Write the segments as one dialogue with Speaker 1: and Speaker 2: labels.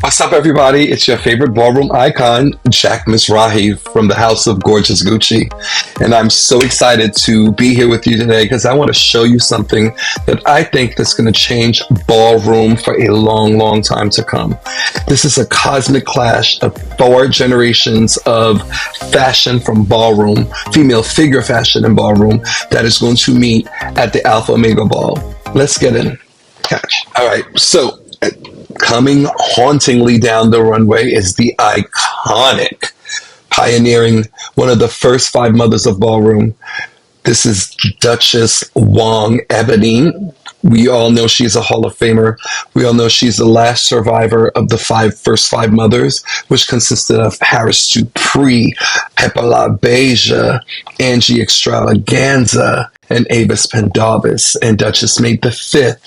Speaker 1: What's up, everybody? It's your favorite ballroom icon, JackMizrahi from the House of Gorgeous Gucci. And I'm so excited to be here with you today because I want to show you something that I think that's going to change ballroom for a long, long time to come. This is a cosmic clash of 4 generations of fashion from ballroom, female figure fashion in ballroom, that is going to meet at the Alpha Omega Ball. Let's get in. Catch. All right, so coming hauntingly down the runway is the iconic, pioneering one of the first 5 mothers of ballroom. This is Duchess Wong Ebony. We all know she's a Hall of Famer. We all know she's the last survivor of the first five mothers, which consisted of Harris Dupree, Fetale, Beja, Angie Extravaganza, and Avis Pendarvis. And Duchess made the 5th.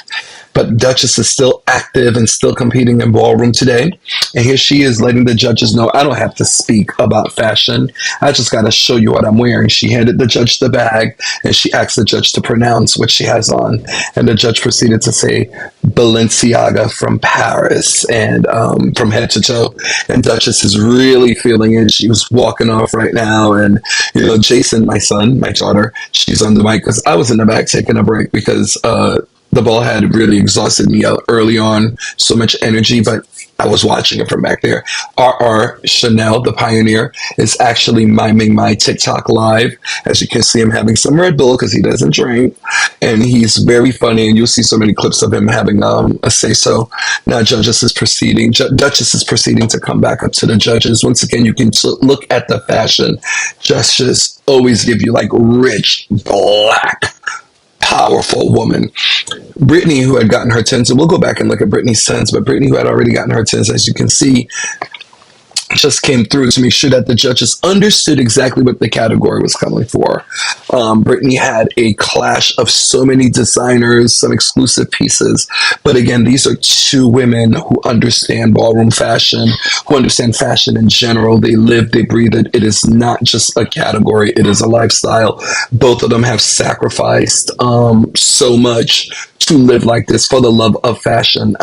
Speaker 1: But Duchess is still active and still competing in ballroom today. And here she is letting the judges know, I don't have to speak about fashion. I just got to show you what I'm wearing. She handed the judge the bag and she asked the judge to pronounce what she has on. And the judge proceeded to say Balenciaga from Paris and from head to toe. And Duchess is really feeling it. She was walking off right now. And, you know, Jason, my son, my daughter, she's on the mic because I was in the back taking a break because, the ball had really exhausted me early on, so much energy, but I was watching it from back there. R.R. Chanel, the pioneer, is actually miming my TikTok live. As you can see him having some Red Bull because he doesn't drink. And he's very funny, and you'll see so many clips of him having a say-so. Now Duchess is proceeding to come back up to the judges. Once again, you can look at the fashion. Judges always give you like rich, black, powerful woman. Brittany, who had gotten her 10s, and we'll go back and look at Brittany's 10s, but Brittany, who had already gotten her 10s, as you can see, just came through to make sure that the judges understood exactly what the category was coming for. Brittany had a clash of so many designers, some exclusive pieces. But again, these are 2 women who understand ballroom fashion, who understand fashion in general. They live, they breathe it. It is not just a category. It is a lifestyle. Both of them have sacrificed so much to live like this for the love of fashion.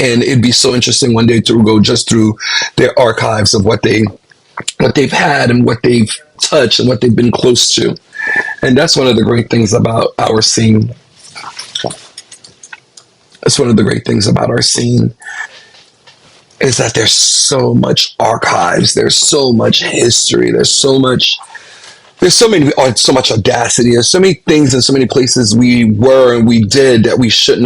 Speaker 1: And it'd be so interesting one day to go just through their archives of what they've had and what they've touched and what they've been close to. And that's one of the great things about our scene. That's one of the great things about our scene is that there's so much archives. There's so much history. There's so much audacity. There's so many things and so many places we were and we did that we shouldn't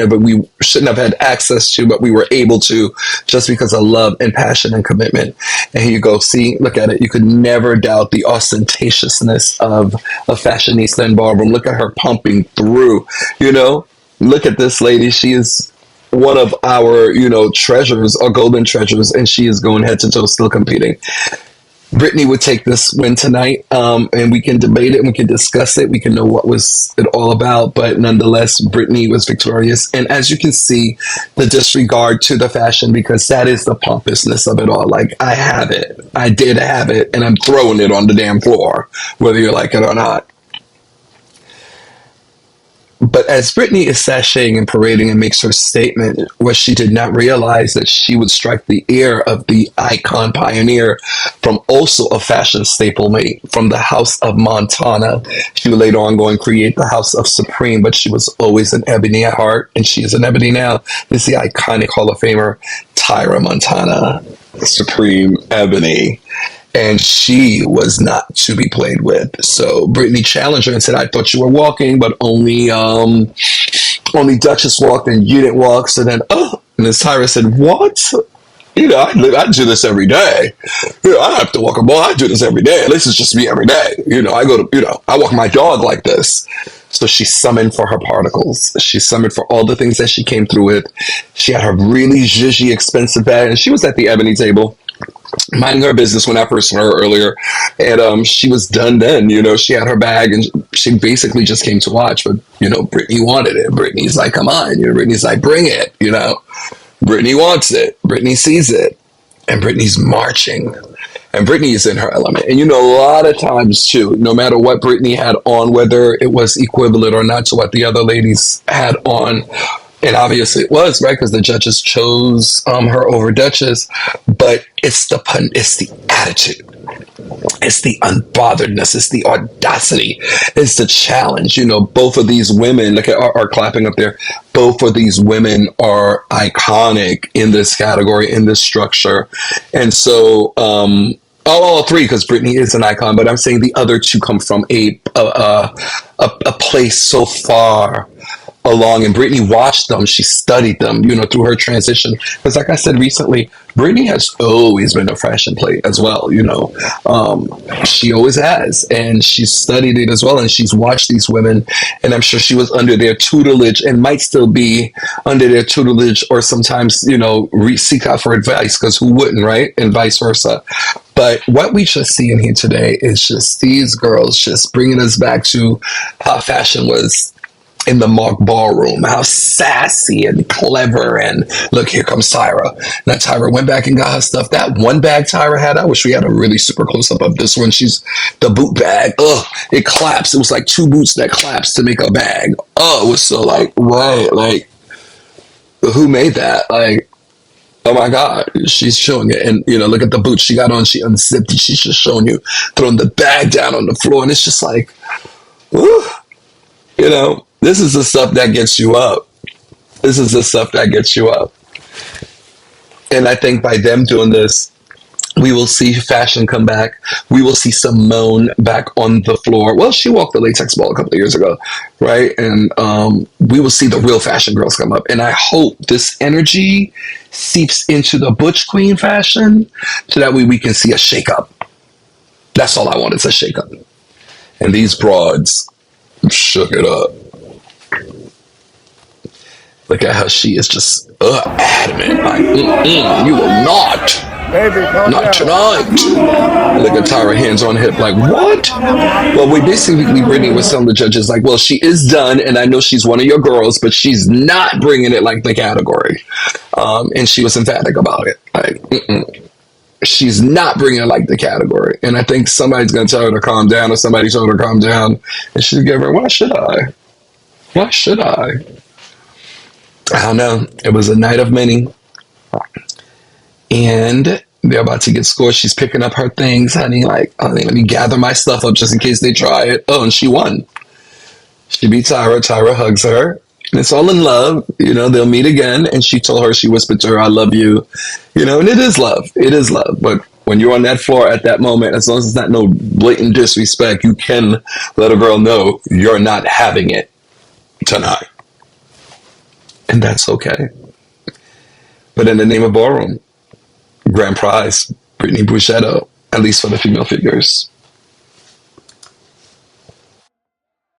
Speaker 1: have had access to, but we were able to just because of love and passion and commitment. And here you go. See, look at it. You could never doubt the ostentatiousness of a fashionista in ballroom. Look at her pumping through, you know, look at this lady. She is one of our, you know, treasures, our golden treasures, and she is going head to toe still competing. Brittany would take this win tonight, and we can debate it and we can discuss it. We can know what was it all about, but nonetheless, Brittany was victorious. And as you can see, the disregard to the fashion, because that is the pompousness of it all. Like, I have it. I did have it, and I'm throwing it on the damn floor, whether you like it or not. But as Brittany is sashaying and parading and makes her statement, what she did not realize that she would strike the ear of the icon pioneer from also a fashion staple mate from the House of Montana. She would later on go and create the House of Supreme, but she was always an ebony at heart, and she is an ebony now. This is the iconic Hall of Famer, Tyra Montana, Supreme Ebony. And she was not to be played with. So Brittany challenged her and said, I thought you were walking, but only Duchess walked and you didn't walk. So then, and Miss Tyra said, what? You know, I do this every day. You know, I don't have to walk a ball. I do this every day. This is just me every day. You know, I walk my dog like this. So she summoned for her particles. She summoned for all the things that she came through with. She had her really zhuzhy, expensive bag, and she was at the ebony table, minding her business when I first saw her earlier. And she was done then. You know, she had her bag and she basically just came to watch. But, you know, Brittany wanted it. Brittany's like, come on. You know, Brittany's like, bring it. You know, Brittany wants it. Brittany sees it. And Brittany's marching. And Brittany is in her element. And, you know, a lot of times, too, no matter what Brittany had on, whether it was equivalent or not to what the other ladies had on, And obviously it was, right? Because the judges chose her over Duchess. But it's it's the attitude. It's the unbotheredness. It's the audacity. It's the challenge. You know, both of these women, look at are clapping up there. Both of these women are iconic in this category, in this structure. And so, all three, because Britney is an icon, but I'm saying the other two come from a place so far along, and Brittany watched them, she studied them, you know, through her transition. Because like I said recently, Brittany has always been a fashion plate as well, you know. She always has, and she's studied it as well, and she's watched these women, and I'm sure she was under their tutelage and might still be under their tutelage, or sometimes, you know, seek out for advice, because who wouldn't, right? And vice versa. But what we just see in here today is just these girls just bringing us back to how fashion was in the mock ballroom, how sassy and clever. And look, here comes Tyra. Now Tyra went back and got her stuff. That one bag Tyra had, I wish we had a really super close up of this one. She's the boot bag. Ugh, it claps. It was like two boots that claps to make a bag. Oh, it was so like, what? Like, who made that? Like, oh my God, she's showing it. And, you know, look at the boots she got on. She unzipped it. She's just showing you, throwing the bag down on the floor. And it's just like, whew, you know, this is the stuff that gets you up. This is the stuff that gets you up. And I think by them doing this, we will see fashion come back. We will see Simone back on the floor. Well, she walked the latex ball a couple of years ago, right? And we will see the real fashion girls come up. And I hope this energy seeps into the Butch Queen fashion, so that way we can see a shakeup. That's all I want, is a shakeup. And these broads shook it up. Look at how she is just adamant. Like, you will not.
Speaker 2: Baby,
Speaker 1: not tonight. Look at Tyra, hands on hip, like, what? Well, we basically, Brittany was telling the judges, like, well, she is done, and I know she's one of your girls, but she's not bringing it like the category. And she was emphatic about it. Like, she's not bringing it like the category. And I think somebody's going to tell her to calm down, or somebody told her to calm down. And she'll give her, why should I? Why should I? I don't know. It was a night of many. And they're about to get scored. She's picking up her things, honey. Like, honey, let me gather my stuff up just in case they try it. Oh, and she won. She beat Tyra. Tyra hugs her. And it's all in love. You know, they'll meet again. And she told her, she whispered to her, I love you. You know, and it is love. It is love. But when you're on that floor at that moment, as long as it's not no blatant disrespect, you can let a girl know you're not having it tonight. And that's okay. But in the name of ballroom, grand prize, Brittany Bruschetto, at least for the female figures.